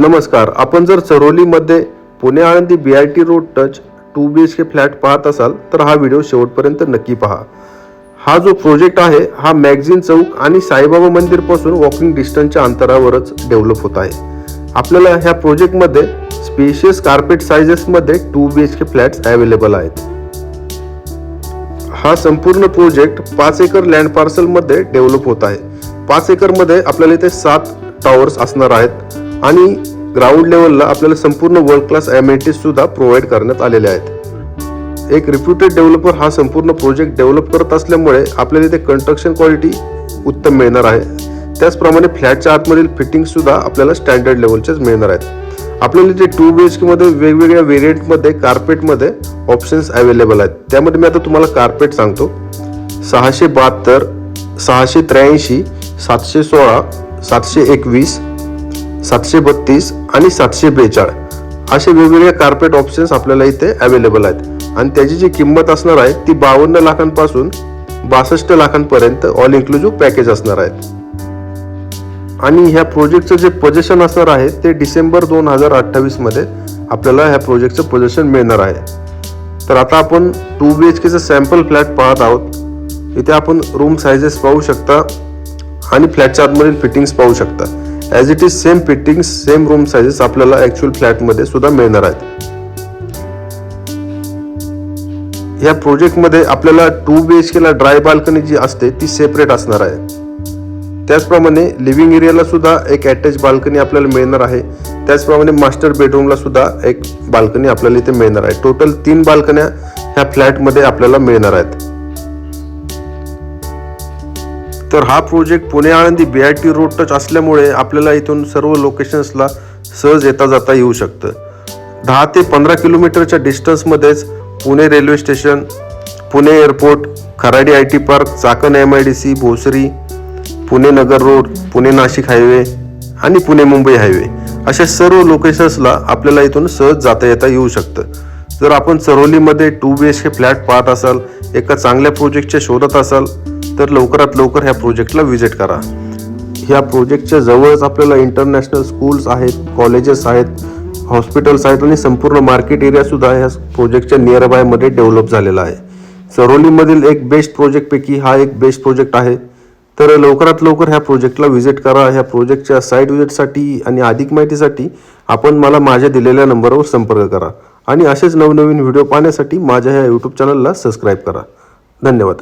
नमस्कार. आपण जर चरोलीमध्ये Pune Alandi BRT road touch 2 BHK flat पाहत असाल तर हा व्हिडिओ शेवटपर्यंत नक्की पहा. हा जो प्रोजेक्ट आहे हा मॅगझिन चौक आणि साईबाबा मंदिर पासून वॉकिंग डिस्टन्सच्या अंतरावरच डेव्हलप होत आहे. आपल्याला ह्या प्रोजेक्टमध्ये स्पेशियस कार्पेट साइजेसमध्ये 2 BHK फ्लॅट्स अवेलेबल आहेत. हा संपूर्ण प्रोजेक्ट 5 एकर लँड पार्सल मध्ये डेव्हलप होत आहे. 5 एकर मध्ये आपल्याला इथे 7 टॉवर्स असणार आहेत आणि ग्राउंड लेवलला आपल्याला संपूर्ण वर्ल्ड क्लास अमेनिटीज सुद्धा प्रोव्हाइड करण्यात आलेले आहेत. एक रिप्युटेड डेव्हलपर हा संपूर्ण प्रोजेक्ट डेव्हलप करत असल्यामुळे आपल्याला इथे कंस्ट्रक्शन क्वालिटी उत्तम मिळणार आहे. त्याचप्रमाणे फ्लॅटच्या आतमधील फिटिंग सुद्धा आपल्याला स्टँडर्ड लेवलचेच मिळणार आहेत. आपल्याला इथे 2 BHK मध्ये वेगवेगळ्या व्हेरियंटमध्ये कार्पेटमध्ये ऑप्शन्स अवेलेबल आहेत. त्यामध्ये मी आता तुम्हाला कार्पेट सांगतो. 672, 683, 716, 721, 732 आणि 742 असे वेगवेगळे कार्पेट ऑप्शन्स आपल्याला इथे अवेलेबल आहेत आणि त्याची जी किंमत असणार आहे ती 52 लाखांपासून 62 लाखांपर्यंत ऑल इन्क्लुझिव्ह पॅकेज असणार आहे. आणि ह्या प्रोजेक्टचं जे पोझिशन असणार आहे ते डिसेंबर 2028 मध्ये आपल्याला ह्या प्रोजेक्टचं पोझिशन मिळणार आहे. तर आता आपण 2 BHKचं सॅम्पल फ्लॅट पाहत आहोत. इथे आपण रूम साइजेस पाहू शकता आणि फ्लॅटच्या आतमधील फिटिंग्स पाहू शकता. As it is same fittings same room sizes आपल्याला ॲक्च्युअल फ्लॅटमध्ये सुद्धा मिळणार आहेत. या प्रोजेक्टमध्ये आपल्याला 2 BHKला ड्राय बाल्कनी जी असते ती सेपरेट असणार आहे. त्याचप्रमाणे लिव्हिंग एरियाला सुद्धा एक अटॅच बाल्कनी आपल्याला मिळणार आहे. त्याचप्रमाणे मास्टर बेडरूमला सुद्धा एक बाल्कनी आपल्याला इथे मिळणार आहे. टोटल 3 बाल्कन्या ह्या फ्लॅटमध्ये आपल्याला मिळणार आहेत. तर हा project Pune Alandi BRT road touch असल्यामुळे आपल्याला इथून सर्व लोकेशन्सला सहज येता जाता येऊ शकतं. 10 ते 15 किलोमीटरच्या डिस्टन्समध्येच Pune railway station, Pune airport, Kharadi IT park, Chakan MIDC, Bhosari, Pune Nagar road, Pune Nashik highway आणि पुणे मुंबई हायवे अशा सर्व लोकेशन्सला आपल्याला इथून सहज जाता येता येऊ शकतं. जर आपण चरोलीमध्ये 2 BHK फ्लॅट पाहत असाल, एका चांगल्या प्रोजेक्टच्या शोधात असाल तर लवकरात लवकर ह्या प्रोजेक्टला व्हिजिट करा. ह्या प्रोजेक्टच्या जवळच आपल्याला इंटरनॅशनल स्कूल्स आहेत, कॉलेजेस आहेत, हॉस्पिटल्स आहेत आणि संपूर्ण मार्केट एरिया सुद्धा ह्या प्रोजेक्टच्या नियर बाय मध्ये डेव्हलप झालेला आहे. चरोलीमधील एक बेस्ट प्रोजेक्टपैकी हा एक बेस्ट प्रोजेक्ट आहे. तर लवकरात लवकर ह्या प्रोजेक्टला व्हिजिट करा. ह्या प्रोजेक्टच्या साईट व्हिजिटसाठी आणि अधिक माहितीसाठी आपण मला माझ्या दिलेल्या नंबरवर संपर्क करा आणि असेच नवनवीन व्हिडिओ पाहण्यासाठी माझ्या ह्या YouTube चॅनलला सबस्क्राईब करा. धन्यवाद.